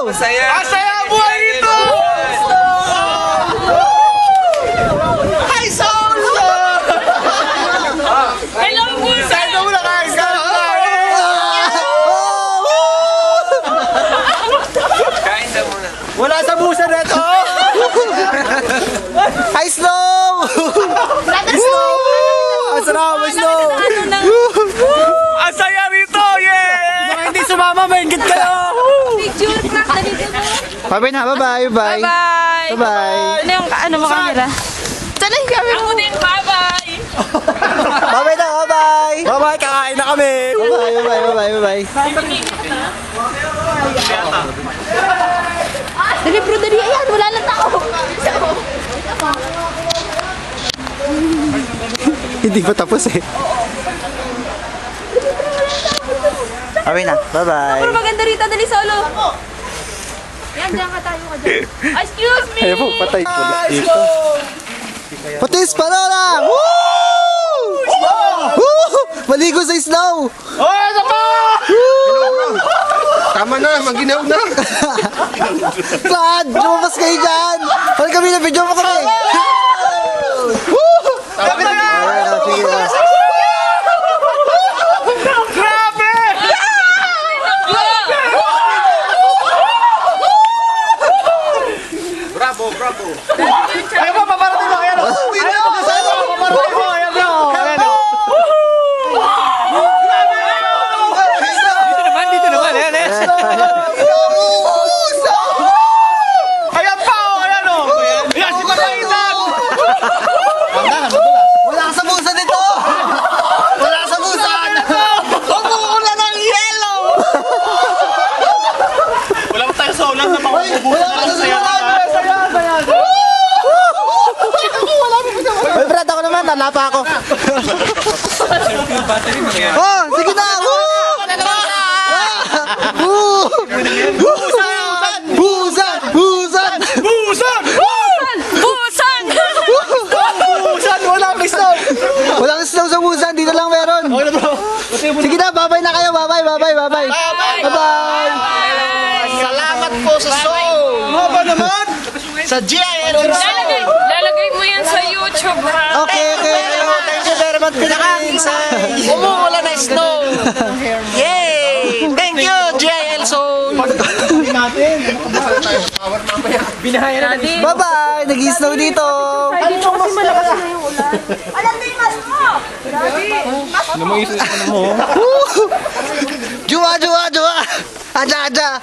Slow! Masaya! Masaya ang buhay nito! Hi, Soul! Hello, Busan! Kain na muna, kain! Kain na muna. Wala sa busa na ito! Hi, Slow! Slow! Ang sarap, Slow! Ang saya rito! Yeah! Mga hindi sumama, maingit kayo! Picture, crack, dali dito. Bye-bye na, bye-bye, bye-bye! Bye! Bye-bye! Ano yung, ano mo camera? Saan yung camera mo? Ako din, bye-bye! Bye-bye na, bye-bye! Bye-bye! Kakain na kami! Bye-bye, bye-bye, bye-bye! Dali bro, dali. Ayan, wala lang tao. Hindi pa tapos eh. Bye na, bye-bye! Pero maganda rito, dali solo. Yan, diyan ka tayo ka dyan. Excuse me! Ayun po, patay pulis dito. Patis, parola! Woo! Woo! Maligo sa snow! Oh, ano pa? Tama na, maginaw na. Brad, lumabas kayo dyan! Parang kami na video mo kami! Woo! Tama na! Ayan, sige na. Grabe! Bravo, bravo. Ayun pa, paparating mo. Ayan o. Ayun pa, paparating mo. Ayan o. Ayan o. Dito naman. Ayan, ayan. Ayan pa o. Ayan o. Ayan, si Papaitan. Wala ka sa busa dito! Wala ka sa busan! Umuulan ng yellow. Wala pa tayo sa ulan na makukubusan na lang sa iyo. Uy, Brad, ako naman, nalapa ako. Oh, sige na! Woo! Woo! Busan! Busan! Busan! Busan! Busan! Busan! Walang snow! Walang snow sa busan, dito lang meron. Sige na, babay na kayo, babay, babay, babay. Bye-bye! Salamat po sa soul! Maba naman! Sa GIL! Lalagay mo yan sa YouTube, ha? Okay, okay. Thank you very much, Pinaka-insay! Umuulan na snow! Yay! Thank you, GIL Soul! Binahaya na natin. Bye-bye! Nag-snow dito! Dito kasi malakas na yung ulan. Alam mo yung mas mo! Jua, jua, jua! Aja, aja!